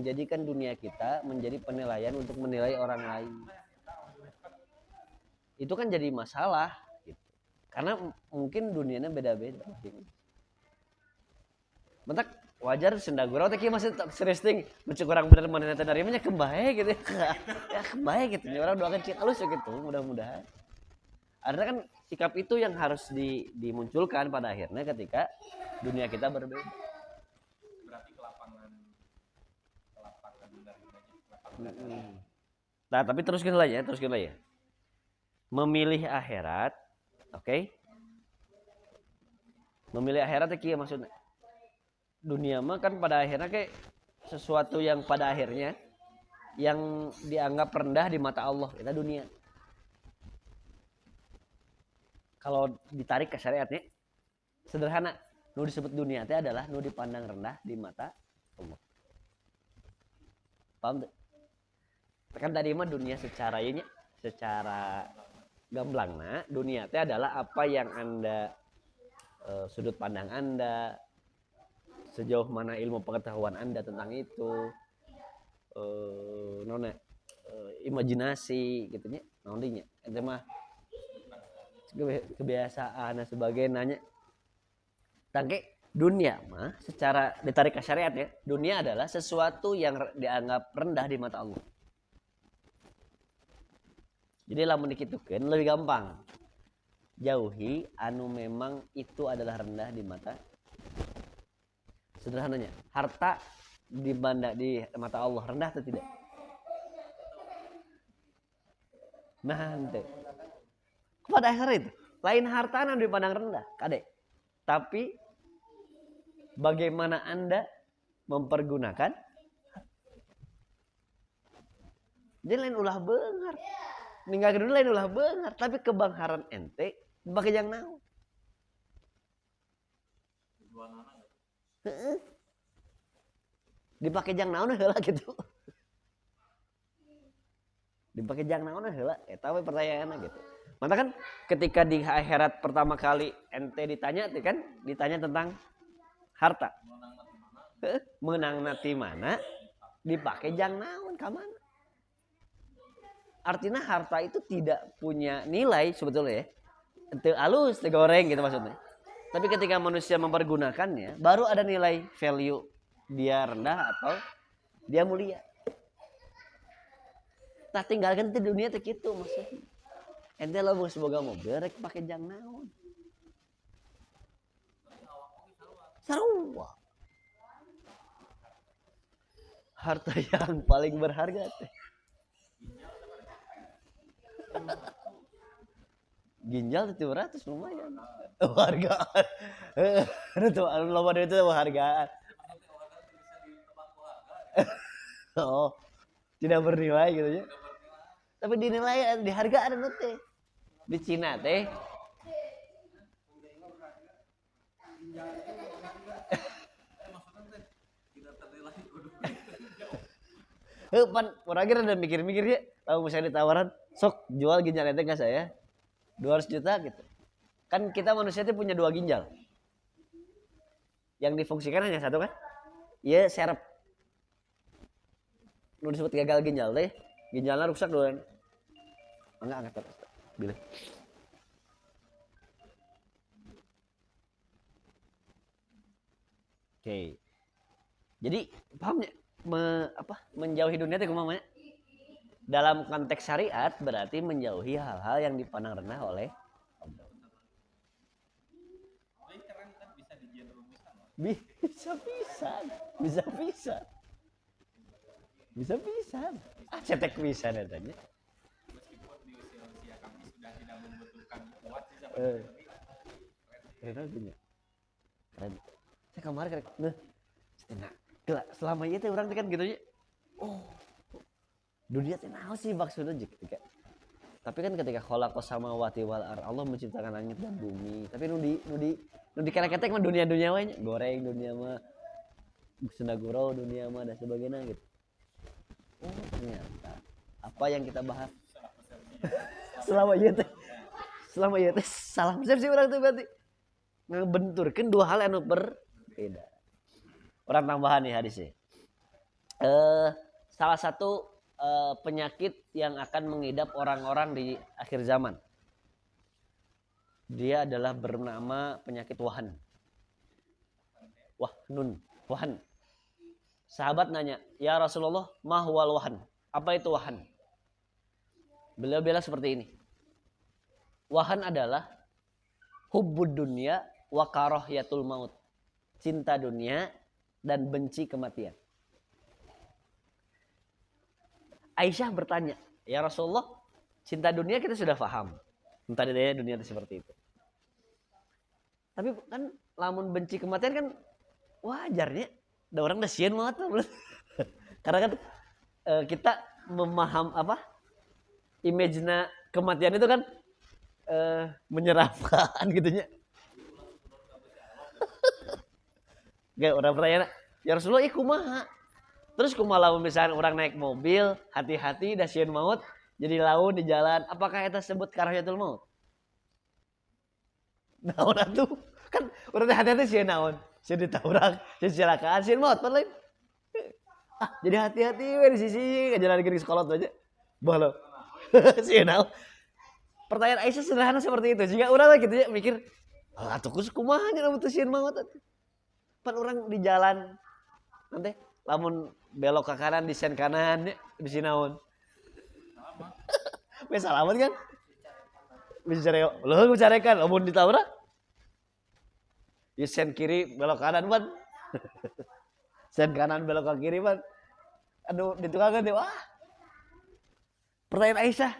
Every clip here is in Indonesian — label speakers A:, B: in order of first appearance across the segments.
A: jadikan dunia kita menjadi penilaian untuk menilai orang lain. Itu kan jadi masalah gitu. Karena mungkin dunianya beda-beda. Mentak wajar sendagurau teh kieu masih serius ting muncul orang bener manehna teh dari mah kembae gitu ya kembae gitu orang doakan cik halus gitu mudah-mudahan. Karena kan sikap itu yang harus dimunculkan pada akhirnya ketika dunia kita berbeda.
B: Berarti kelapangan
A: Nah, tapi teruskan lah ya. Memilih akhirat, oke? Okay? Memilih akhirat itu kieu maksudnya. Dunia mah kan pada akhirnya kayak sesuatu yang pada akhirnya yang dianggap rendah di mata Allah, itu dunia. Kalau ditarik ke syariatnya sederhana, nu disebut dunia itu adalah nu dipandang rendah di mata Allah. Paham tuh? Kan tadi mah dunia secara ini, secara gamblangna, dunia itu adalah apa yang Anda sudut pandang Anda, sejauh mana ilmu pengetahuan Anda tentang itu, imajinasi gitunya, naondinya, itu mah kebiasaan dan sebagainya. Tangke dunia mah secara ditarik ke syariat ya, dunia adalah sesuatu yang dianggap rendah di mata Allah. Jadi lamun dikitukeun lebih gampang. Jauhi anu memang itu adalah rendah di mata. Sederhananya, harta di mata Allah rendah atau tidak? Nah, ente. Pada akhirnya itu, lain harta anu dipandang rendah, kade. Tapi bagaimana Anda mempergunakan? Jadi lain ulah beunghar. Ninggalkeun lain ulah beunghar, tapi kebangharan ente bage jang naon? Heeh. Dipake jang naon heula gitu. Dipake jang naon heula eta we pertanyaanna gitu. Maka kan ketika di akhirat pertama kali ente ditanya kan ditanya tentang harta. Menangna ti mana? Dipake jang naon ka mana? Artinya harta itu tidak punya nilai sebetulnya ya. Teu alus, teu goreng gitu maksudnya. Tapi ketika manusia mempergunakannya, baru ada nilai value dia rendah atau dia mulia. Tah tinggalkan di dunia teh kitu maksudnya. Ente lo mau semoga mobil rek pake jang naon. Sarua. Harta yang paling berharga teh. Ginjal 700 lumayan. Hargaan. Itu loba itu hargaan. Oh, tidak bernilai gitu ya. Tapi dinilai di harga ada teh. Di Cina teh. Pan orang kira udah mikir-mikir ya. Kalau misalnya ditawaran, sok jual ginjal ente ke saya. 200 juta gitu. Kan kita manusia itu punya 2 ginjal. Yang difungsikan hanya satu kan? Iya, serep. Nu disebut gagal ginjal teh, ginjalnya rusak duluan. Angkat bilih. Oke. Jadi pahamnya menjauhi dunia itu kumaha? Dalam konteks syariat berarti menjauhi hal-hal yang dipandang rendah oleh Allah. Bisa. Cetek bisa datanya.
B: Meskipun di usia kami sudah tidak membutuhkan kuat sih
A: Keren punya. Keren. Saya kemarin selama itu orang kan gitu ya. Oh. Dunia teh naon sih maksudnya ketika. Tapi kan ketika khalaqas samawati wal ardh, Allah menciptakan langit dan bumi. Tapi nu di ketek mah dunia we nya. Goreng dunia mah sendagurau dunia mah dan sebagainya gitu. Oh, ternyata apa yang kita bahas selama ieu teh salah persepsi orang tuh berarti ngebenturkeun dua hal anu berbeda. Orang tambahan nih hadisnya. salah satu penyakit yang akan mengidap orang-orang di akhir zaman. Dia adalah bernama penyakit wahan. Wahnun, wahan. Sahabat nanya, "Ya Rasulullah, ma huwal wahan?" Apa itu wahan? Beliau bilang seperti ini. Wahan adalah hubbud dunya wa karahiyatul maut. Cinta dunia dan benci kematian. Aisyah bertanya, "Ya Rasulullah, cinta dunia kita sudah paham. Entah daya dunia itu seperti itu. Tapi kan lamun benci kematian kan wajarnya. Ada orang udah sieun banget. Karena kan kita memaham apa? Imagine kematian itu kan menyeramkan gitunya. Kayak orang bertanya, "Ya Rasulullah, kumaha?" Terus kumaha misalnya orang naik mobil, hati-hati dah sieun maut, jadi laun di jalan, apakah eta sebut karahiyatul maut? Naon atuh? Kan urang hati-hati sieun naon? Sieun ditabrak, sieun kecelakaan, sieun maut pan lain. Jadi hati-hati we di sisi jalan ke sekolah tuh aja. Balo. Sieun naon? Pertanyaan Aisyah sederhana seperti itu. Jika urang gitu ya mikir, atuh kumaha nya lamun teu sieun maut atuh. Pan urang di jalan nanti lamun belok ke kanan di sen kanan di sinaun. Wes salamat kan? Bisa careo. Loh gue carekan lamun ditabrak. Di sen kiri belok kanan pan. Sen kanan belok ke kiri pan. Aduh ditukangkeun deh wah. Pertanyaan Aisyah,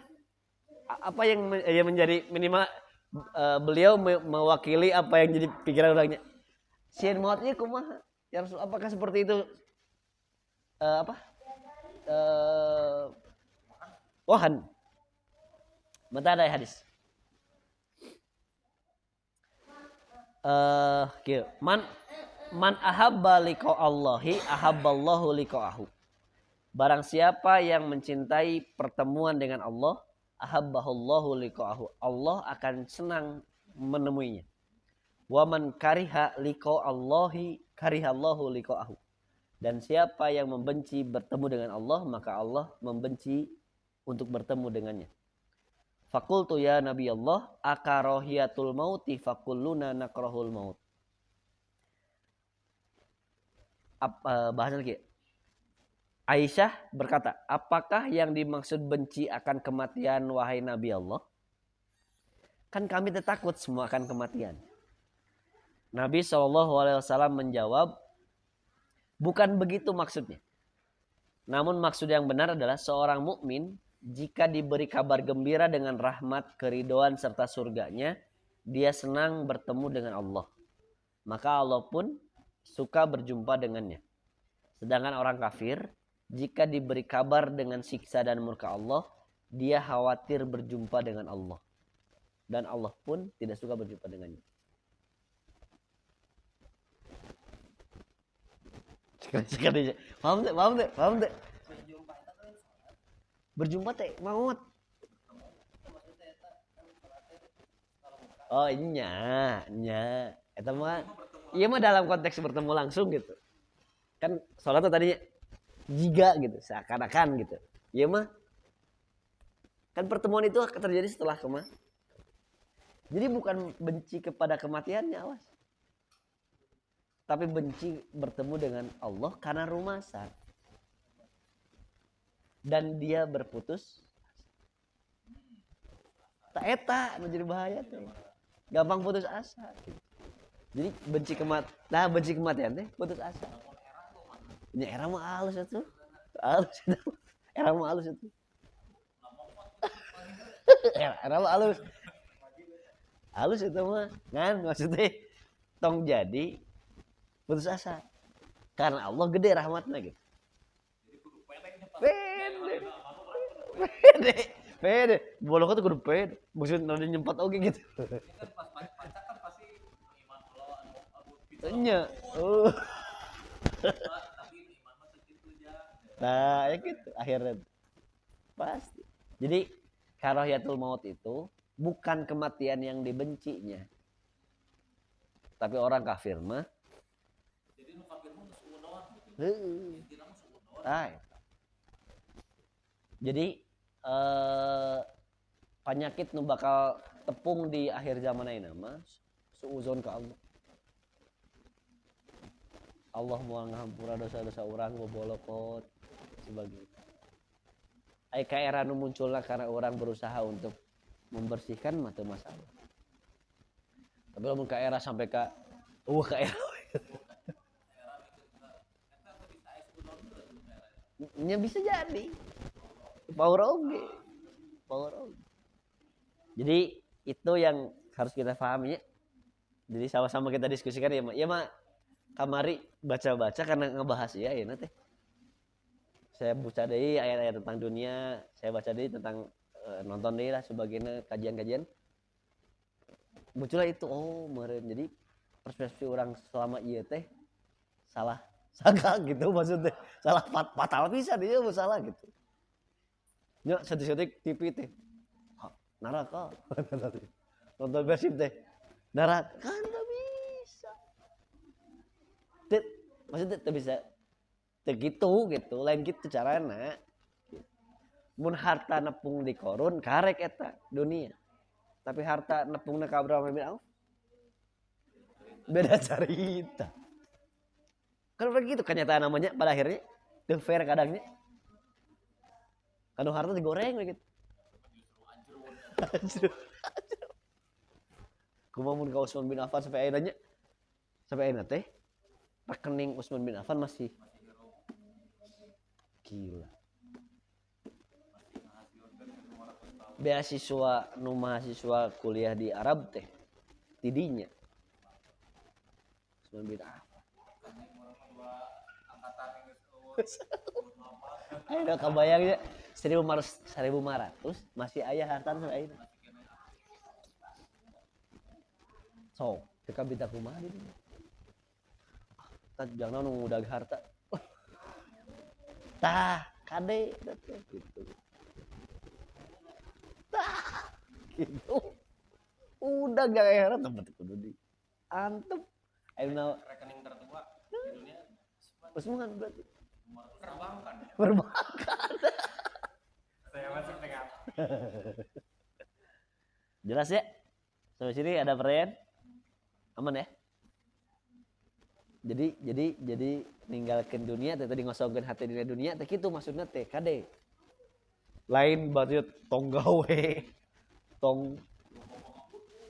A: apa yang menjadi minimal beliau mewakili apa yang jadi pikiran orangnya. Sieun mautnya kumaha? Ya Rasul, apakah seperti itu wahan? Mata ada hadis. Man ahabba liqa Allahi ahabballahu liqa'ahu. Barang siapa yang mencintai pertemuan dengan Allah, ahabbahallahu liqa'ahu. Allah akan senang menemuinya. Wa man kariha liqa Allahi karihallahu liqa'ahu. Dan siapa yang membenci bertemu dengan Allah, maka Allah membenci untuk bertemu dengannya. Faqultu ya Nabi Allah, akarohiyatul mauti fakulluna nakrahul maut. Bahasan lagi. Aisyah berkata, apakah yang dimaksud benci akan kematian wahai Nabi Allah? Kan kami takut semua akan kematian. Nabi SAW menjawab, bukan begitu maksudnya. Namun maksud yang benar adalah seorang mukmin jika diberi kabar gembira dengan rahmat, keridhaan serta surganya, dia senang bertemu dengan Allah. Maka Allah pun suka berjumpa dengannya. Sedangkan orang kafir, jika diberi kabar dengan siksa dan murka Allah, dia khawatir berjumpa dengan Allah. Dan Allah pun tidak suka berjumpa dengannya. Sekali paham deh. Berjumpa teh maut. Oh nya. Eta mah iya mah dalam konteks bertemu langsung gitu. Kan sholat tadinya jika gitu, seakan-akan gitu. Iya mah kan pertemuan itu terjadi setelah kematian. Jadi bukan benci kepada kematiannya, awas. Tapi benci bertemu dengan Allah karena rumasan. Dan dia berputus. Tak eta menjadi bahaya tuh. Gampang putus asa. Jadi benci kematian teh putus asa. Ini era mah halus itu. Era mah halus itu. Era mah halus. Halus itu mah kan maksudnya tong jadi putus asa karena Allah gede rahmatnya gitu. Pede bolong tuh kudu pede maksud nanti nyempat oke gitu. Nya nah ya gitu akhirnya pasti. Jadi karahiyatul maut itu bukan kematian yang dibencinya, tapi orang kafir mah Jadi penyakit nu bakal tepung di akhir zaman ayeuna mah suuzon ka Allah. Allah moal ngahampura dosa-dosa urang bobolokot sebagainya. Ai ka era nu munculna karena orang berusaha untuk membersihkan mah teu masalah. Tapi lamun ka era sampai ka ka era nya bisa jadi power oge. Jadi itu yang harus kita pahami ya. Jadi sama-sama kita diskusikan ya, ya mah kamari baca-baca karena ngebahas ya teh. Saya baca deui ayat-ayat tentang dunia, saya baca deui tentang nonton deui lah sebagainya kajian-kajian. Muncullah itu meureun. Jadi persepsi orang selama ieu teh salah saga gitu maksudnya. Salah fatal pisan ieu salah gitu. Nya setik-setik TV teh. Neraka. Nonton Persib teh. Neraka kan enggak bisa. Maksudnya teu bisa teu gitu, lain gitu carana. Mun harta nepung di korun karek eta dunia. Tapi harta nepungna ka Abraham bin Auf beda cerita. Kan begitu kenyataan namanya pada akhirnya teu fair kadangnya. Kanu harta digoreng begitu. Kumaha mun ka Utsman bin Affan sampai ayeuna teh rekening Utsman bin Affan masih gila. Beasiswa nu mahasiswa kuliah di Arab teh tidinya Utsman bin Affan. Ayo kabayang ya 1.500 masih aya harta sampai ayeuna. Sok teu bita kumaha gitu. Tah jangan nu ngudag harta. Tah kade gitu. Tah gitu. Udah gak heran tempat kudu di antep. Ayeuna
B: rekening tertua di dunia
A: Usman berarti
B: perbankan. Saya masuk dengan
A: jelas ya. Sampai sini ada pertanyaan? Aman ya? Jadi ninggalkeun dunia teh tadi ngosongkeun hati dina dunia teh kitu maksudna teh kade. Lain berarti tong gawe. Tong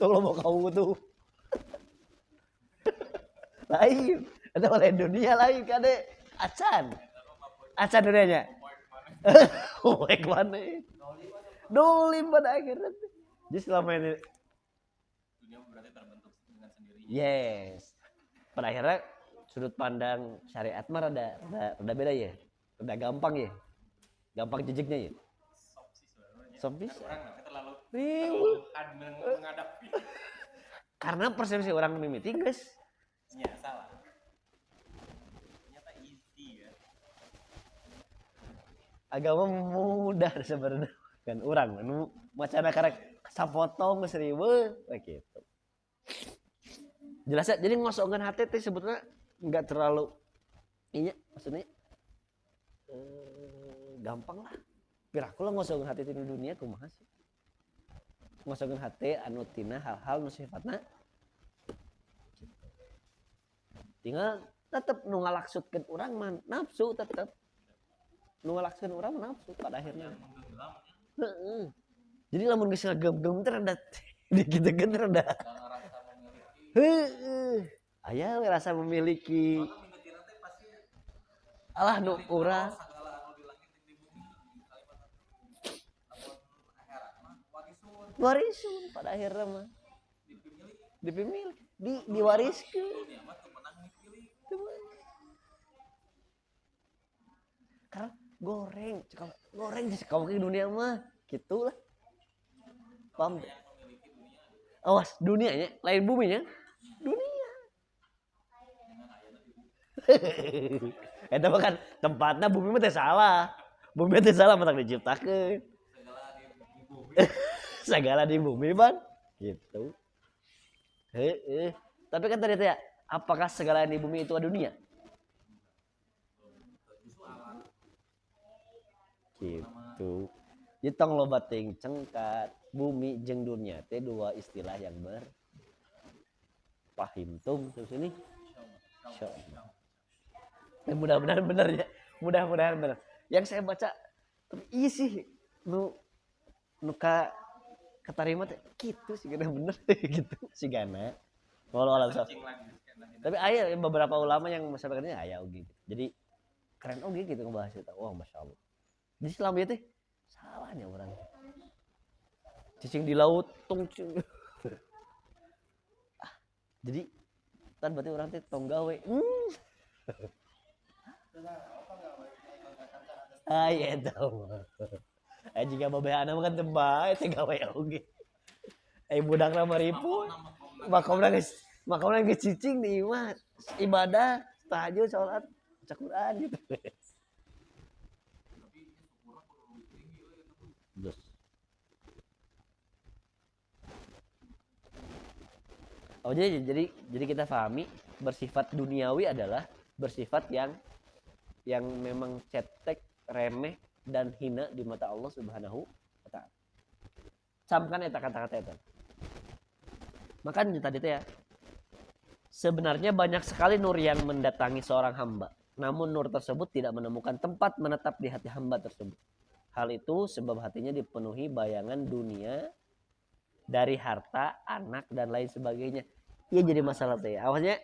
A: loba kamu tuh. Lain, ada lain dunia lain kade. Acan dunianya. Baik mana? Dolim pada akhirnya. Jadi selama ini
B: dunia berarti terbentuk dengan sendirinya.
A: yes. Pada akhirnya sudut pandang syariat mah rada beda ya. Rada gampang ya. Gampang jejeknya ya. Sop bisa.
B: Orang terlalu menghadapi.
A: Karena persepsi orang mimiti guys.
B: Ya salah. Ternyata easy ya.
A: Agama mudah sebenarnya kan orang nu macana karek sapotong geus riweuh gitu. Jelas ya, jadi ngosongkeun hati teh sebetulnya enggak terlalu inya maksudnya gampang lah. Piraku lah ngosongkeun hati di dunia kumaha sih? Ngosongkeun hati anu tina hal-hal nu sifatna tinggal tetep nu ngalaksutkeun urang mah nafsu tetep. Nu ngalaksutkeun urang mah nafsu pada akhirnya. Heeh. Jadi lamun geus ngagem-gem teh rada dikit-dikit rada. Heeh. Aya we rasa memiliki. Alah nu urang warisun pada akhirnya mah dipemiliki diwariskeun karena goreng kau ke dunia mah gitulah paham deh. Awas dunianya lain buminya dunia eta mah kan tempatna bumi mah teh salah mah tak diciptakeun segala di bumi bang gitu. Tapi kan tadi ya apakah segala di bumi itu dunia? gitu. Jadi tong loba teuing cengkat bumi jeung dunia teh dua istilah yang berpahimtum terus ini. Insyaallah. Mudah-mudahan benar ya. Mudah-mudahan benar. Yang saya baca iya sih nu ka ketarima teh kitu sih gana bener gitu sih gana. Walau alam sah. Tapi aya beberapa ulama yang masyarakatnya aya oge gitu. Jadi keren oge gitu ngebahas itu. Wah, masyaallah. Di Islam ya teh salahnya orang. Cicing di laut tong jadi kan berarti orang teh tong gawe. Iya tahu. Jika babe anak kan tebak teh gawe oge. Budak nama ribu. Makomna geus cicing di imah ibadah, tahajud, salat, baca Quran gitu. Terus. Oh jadi kita pahami bersifat duniawi adalah bersifat yang memang cetek, remeh dan hina di mata Allah Subhanahu wa taala. Camkan eta kata-kata eta. Makanya tadi ya. Sebenarnya banyak sekali nur yang mendatangi seorang hamba. Namun nur tersebut tidak menemukan tempat menetap di hati hamba tersebut. Hal itu sebab hatinya dipenuhi bayangan dunia dari harta, anak dan lain sebagainya. Iya jadi masalah teh. Awalnya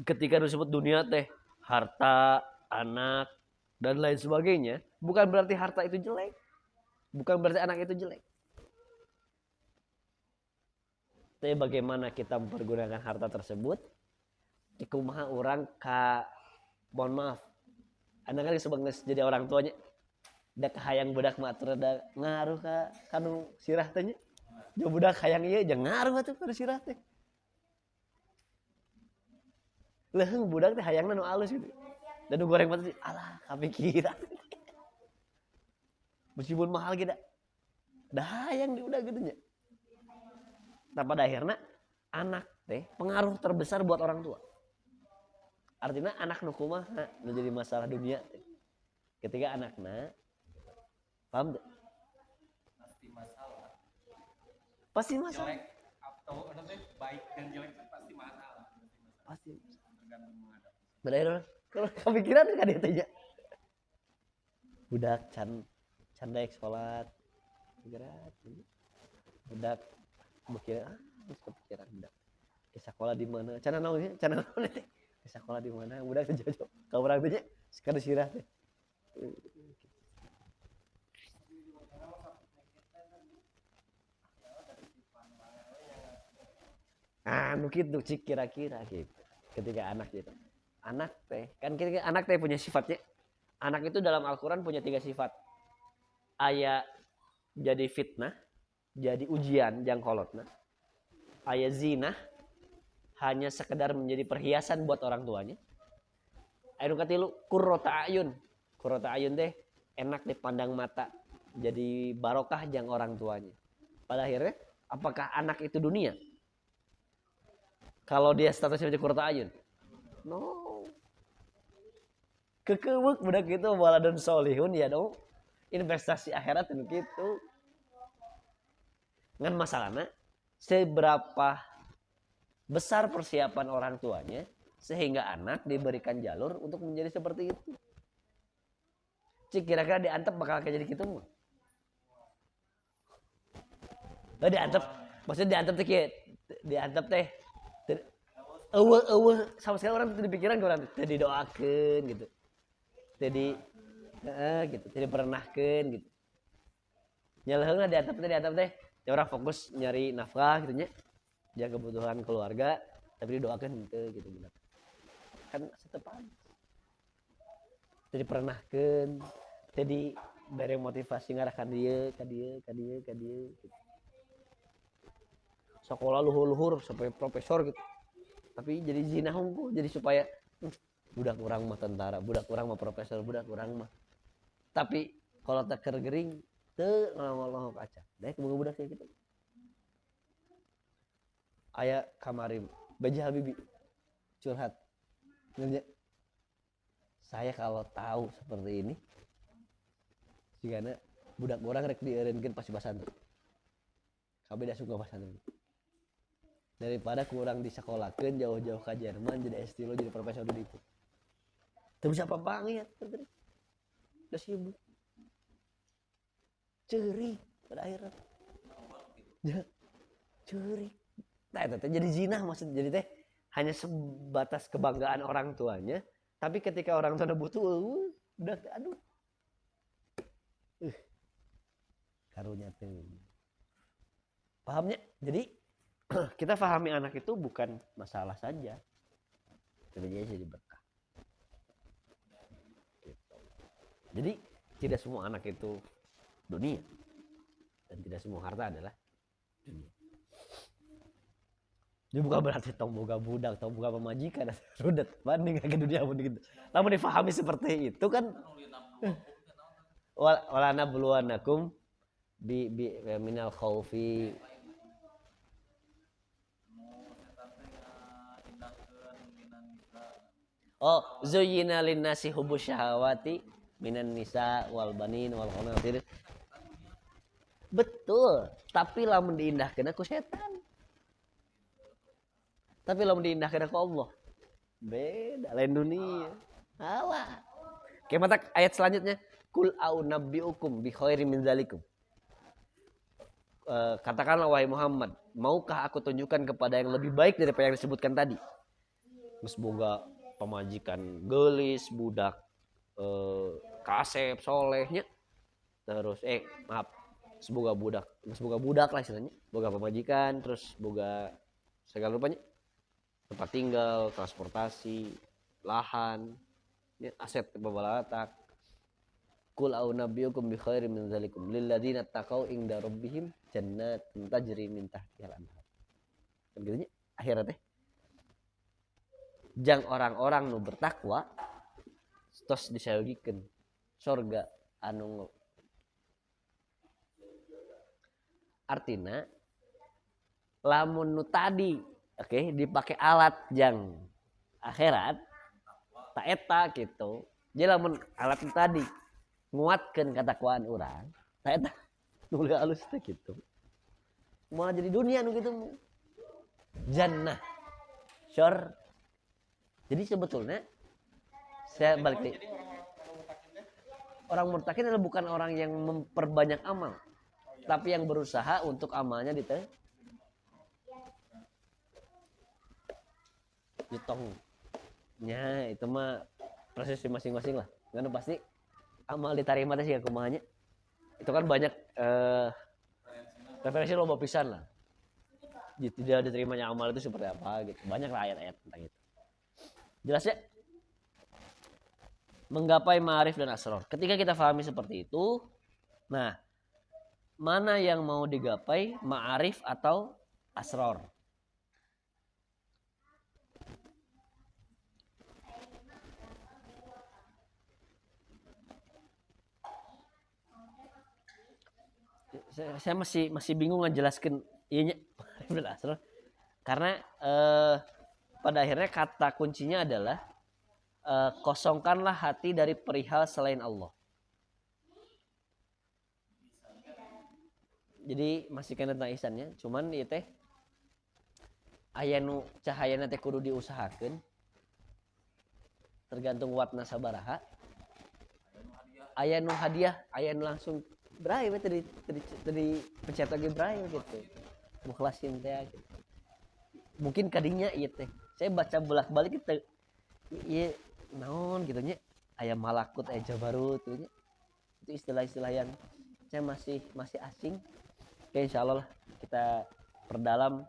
A: ketika disebut dunia teh harta, anak dan lain sebagainya, bukan berarti harta itu jelek. Bukan berarti anak itu jelek. Tapi bagaimana kita mempergunakan harta tersebut? Kumaha orang mohon maaf. Anak kan sebagai jadi orang tuanya da hayang budak mah rada ngaruh ka kanu sirah teh nya. Jo budak hayang ieu jeung ngaruh atuh ka sirah teh. Leuheung budak teh hayangna nu alus gitu. Dan nu goreng mah alah kapikiran. Meskipun mahal ge da hayang di budak gitu nya. Nah pada akhirnya anak teh pengaruh terbesar buat orang tua. Artinya anak nu kumaha nu jadi masalah dunia teh. Ketika anakna paham tuh? Pasti masalah.
B: Jelek atau baik dan jelek itu pasti masalah.
A: Pasti.
B: Tergantung menghadapi.
A: Bener. Kalau kepikiran kan dia tanya. Budak candaek salat. Budak kepikiran kepikiran budak. Sekolah di mana? Cana naon teh? Sekolah di mana? Budak teh jojo. Ka urang teh sekali sirah teh. Anu kitu cik kira-kira gitu. Ketika anak gitu. Anak teh kan ketika anak teh punya sifatnya. Anak itu dalam Al-Qur'an punya 3 sifat. Aya jadi fitnah, jadi ujian jangkolotna. Aya zina hanya sekedar menjadi perhiasan buat orang tuanya. Aya nu katilu qurrata ayun. Qurrata ayun teh enak dipandang mata. Jadi barokah jang orang tuanya. Pada akhirnya apakah anak itu dunia? Kalau dia statusnya menjadi qurrata ayun. No. Kekeuweuk budak kitu waladun solihun ya dong. Investasi akhirat itu gitu. Ngan masalahnya seberapa besar persiapan orang tuanya sehingga anak diberikan jalur untuk menjadi seperti itu. Cik kira-kira diantep bakal kayak jadi gitu mah. Lah diantep, maksudnya diantep teh kieu, diantep teh eueuh sama sekali orang teu dipikiran ke orang teh didoakeun gitu. Teh gitu, teh dipernahkeun gitu. Nya leuheung diantep teh ya orang fokus nyari nafkah gitu nya. Jaga kebutuhan keluarga tapi didoakeun henteu gitu bener. Kan setepan. Teh dipernahkeun, teh dibere motivasi ngarahkan dieu ka dieu gitu. Sekolah luhur-luhur sampai profesor gitu. Tapi jadi zina hungkul jadi supaya budak urang mah tentara, budak urang mah profesor, budak urang mah. Tapi kalau tak kergering teu ngolong kaca. Daek boga budak kayak gitu. Aya kamari Baji Habibi curhat. Nanya, saya kalau tahu seperti ini Jigana budak orang rek dieureunkeun pas basantri. Kabeh da suka basantri. Daripada kurang disekolahkeun jauh-jauh ke Jerman jadi S3 jadi profesor di ditu. Teu bisa papangiat teh. Da sibuk. Ceurik pada akhirnya. Ya, ceurik. Nah, itu jadi zina maksud jadi teh hanya sebatas kebanggaan orang tuanya, tapi ketika orang tuanya butuh, udah aduh. Karunya tuh. Pahamnya? Jadi kita pahami anak itu bukan masalah saja. Tapi dia jadi berkah. Gitu. Jadi tidak semua anak itu dunia. Dan tidak semua harta adalah dunia. Dia bukan berarti tong boga budak, tong boga pemajikan, rudet banding ke dunia pun gitu. Namun difahami seperti itu kan walana buluanakum bi minal khaufi zuyyina linnasi hubbus syahawati minan nisa wal banin wal qanatir. Betul, tapi lamun diindahkeun ku setan. Tapi lamun diindahkeun ku Allah. Beda lain dunia. Alah. Kayak mata ayat selanjutnya, kul a'unabbiukum bi khairin min dzalikum. Katakanlah wahai Muhammad, maukah aku tunjukkan kepada yang lebih baik daripada yang disebutkan tadi? Geus boga pemajikan geulis, budak kasep solehnya. Terus maaf, semoga budak lah istilahnya, boga pemajikan, terus boga segala rupanya tempat tinggal, transportasi, lahan, aset babalatak. Qul a'unabbiukum bi khairin min dzalikum lil ladzina taqau inda rabbihim jannatun tajri min tahtihal anhar. Begini akhirat teh. Jang orang-orang nu bertakwa tos disaeugikeun surga anu artina lamun nu tadi dipakai alat jang akhirat tak eta gitu. Jadi lamun alat nu tadi nguatkeun katakwaan urang tak eta nu halus teh gitu. Malah jadi dunia nu gitu. Jannah syur. Jadi sebetulnya saya balik nih. Orang murtakin adalah bukan orang yang memperbanyak amal, tapi yang berusaha untuk amalnya ditongnya itu mah proses masing-masing lah. Karena pasti amal diterima sih kumahanya. Itu kan banyak referensi loba pisan lah. Tidak diterimanya amal itu seperti apa gitu. Banyak lah ayat-ayat tentang itu. Jelas ya? Menggapai ma'arif dan asrar. Ketika kita pahami seperti itu, nah, mana yang mau digapai, ma'arif atau asrar? Saya masih bingung ngejelaskan ianya ma'arif dan asrar. Karena pada akhirnya kata kuncinya adalah kosongkanlah hati dari perihal selain Allah. Jadi masih kena tentang ihsannya, cuman ieu teh aya nu cahayana teh kudu diusahakeun. Tergantung watna sabaraha. Aya nu hadiah, aya nu langsung brai we tadi pencetak ge brai gitu. Mukhlasin teh gitu. Mungkin kadinya ieu teh. Saya baca bolak-balik itu ieu naon gitu nya. Aya malakut, aya jabarut gitu nya. Itu istilah-istilah yang saya masih asing. Oke, insyaallah lah kita perdalam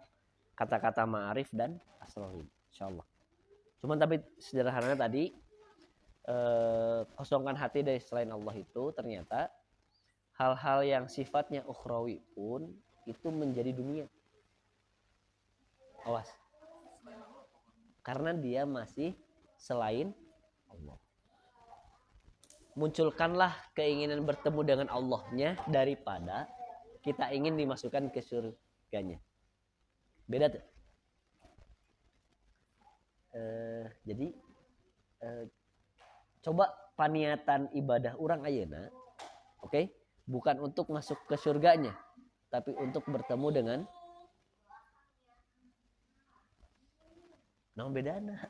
A: kata-kata ma'arif dan asrar insyaallah. Cuman tapi sederhananya tadi kosongkan hati dari selain Allah itu ternyata hal-hal yang sifatnya ukhrawi pun itu menjadi dunia. Awas. Karena dia masih selain Allah. Munculkanlah keinginan bertemu dengan Allahnya daripada kita ingin dimasukkan ke surganya. Beda tuh. Jadi coba paniatan ibadah orang ayeuna Oke? Bukan untuk masuk ke surganya, tapi untuk bertemu dengan naon bedana.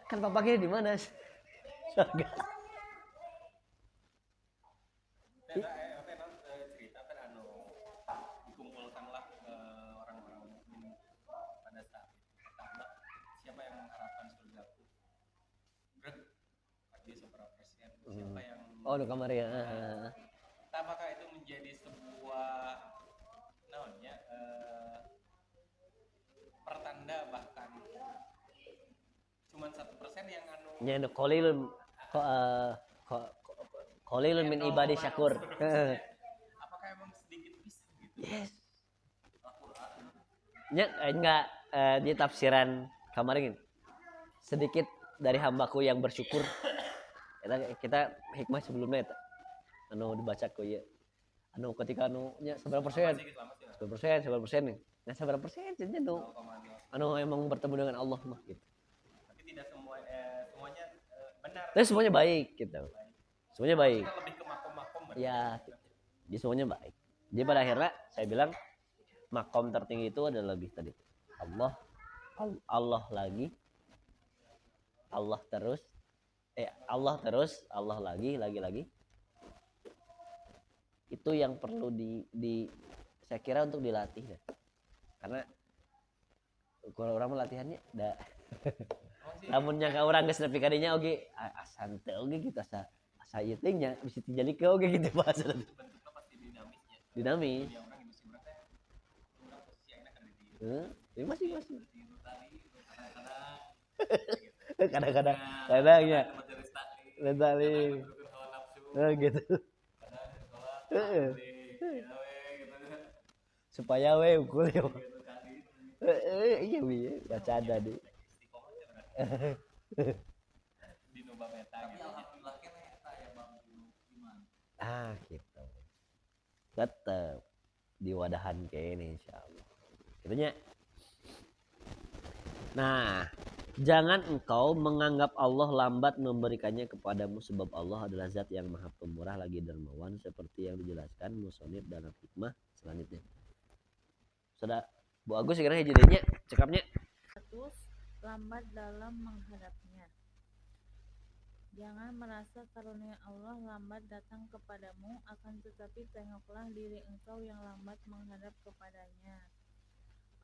A: Kan papanya di mana? Surga.
B: Memang cerita kan anu dikumpulkanlah orang-orang mukmin pada saat itu. Pertama, siapa yang mengharapkan surgaku? Greg, dia seberapa persen? Siapa yang
A: Oh, di kamar ya.
B: apakah itu menjadi sebuah namanya pertanda bahkan cuman 1% yang anu
A: Nya nu qalilun qalilun min ibadi syakur.
B: apakah emang sedikit bisa gitu?
A: Yes.
B: Al-Quran
A: Nya enggak di tafsiran kemarin sedikit dari hambaku yang bersyukur. Kita hikmah sebelumnya eta. Anu dibaca ku ieu. Anu ketika anu nya seberapa persen? 10%, 10% nih. Nah, seberapa persen nya tuh? Anu emang bertemu dengan Allah mah gitu.
B: tapi tidak semuanya benar.
A: Tapi semuanya baik gitu. Semuanya baik.
B: Kita lebih ke makom-makom
A: Ya, gitu. Jadi semuanya baik. Jadi pada akhirnya saya bilang makom tertinggi itu adalah lebih tadi. Allah, Allah lagi, Allah terus, Allah terus, Allah lagi. Itu yang perlu saya kira untuk dilatih ya. Karena kalau orang latihannya da namun yang orang geus nepi ka dinya oge asan teh oge gitu asa ieu teh nya bisa dijalikeun oge gitu bahasa.
B: bentuknya pasti dinamisnya.
A: Dinamis.
B: Dia orang industri berarti orang posisi akhirnya kan di
A: Ya masih.
B: itu tadi
A: Kadang-kadang ya. Tali. Gitu. Supaya we ukul ya. Iya baca ada di.
B: Di Nuba Meta gitu. Alhamdulillah kan eta ya Bang iman.
A: Gitu. Tetap di wadahan kayak ini insyaallah. Itunya. Nah, jangan engkau menganggap Allah lambat memberikannya kepadamu sebab Allah adalah zat yang maha pemurah lagi dermawan seperti yang dijelaskan musonif dalam hikmah selanjutnya. Sudah Bu Agus sekarang jadinya cekapnya
C: lambat dalam menghadapnya. Jangan merasa karunia Allah lambat datang kepadamu, akan tetapi tengoklah diri engkau yang lambat menghadap kepadanya.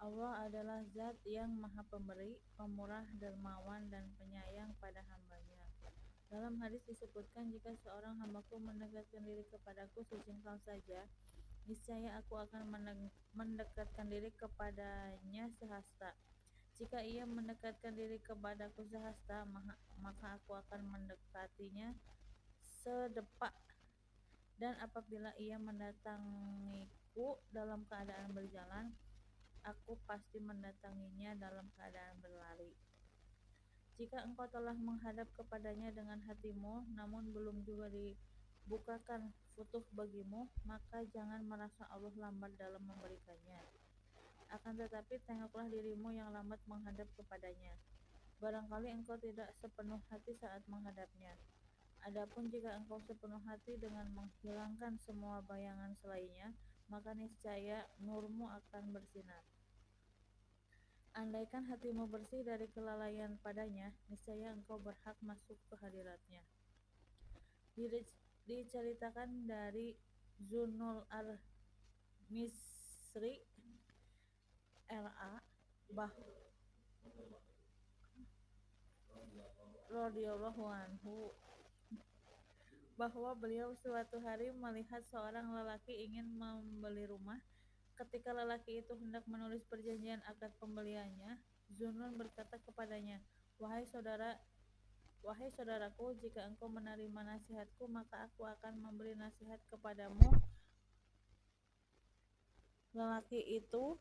C: Allah adalah zat yang maha pemberi, pemurah, dermawan, dan penyayang pada hambanya. Dalam hadis disebutkan, jika seorang hambaku mendekatkan diri kepadaku sejengkal saja, niscaya aku akan mendekatkan diri kepadanya sehasta. Jika ia mendekatkan diri kepadaku sehasta, maka aku akan mendekatinya sedepak. Dan apabila ia mendatangiku dalam keadaan berjalan, aku pasti mendatanginya dalam keadaan berlari. Jika engkau telah menghadap kepadanya dengan hatimu, namun belum juga dibukakan futuh bagimu, maka jangan merasa Allah lambat dalam memberikannya. Akan tetapi tengoklah dirimu yang lambat menghadap kepadanya. Barangkali engkau tidak sepenuh hati saat menghadapnya. Adapun jika engkau sepenuh hati dengan menghilangkan semua bayangan selainnya, maka niscaya nurmu akan bersinar. Andaikan hatimu bersih dari kelalaian padanya, niscaya engkau berhak masuk ke hadiratnya. Diceritakan dari Zunul Ar-Misri L.A. radhiyallahu anhu bahwa beliau suatu hari melihat seorang lelaki ingin membeli rumah. Ketika lelaki itu hendak menulis perjanjian akad pembeliannya, Zunun berkata kepadanya, wahai saudaraku, jika engkau menerima nasihatku, maka aku akan memberi nasihat kepadamu. Lelaki itu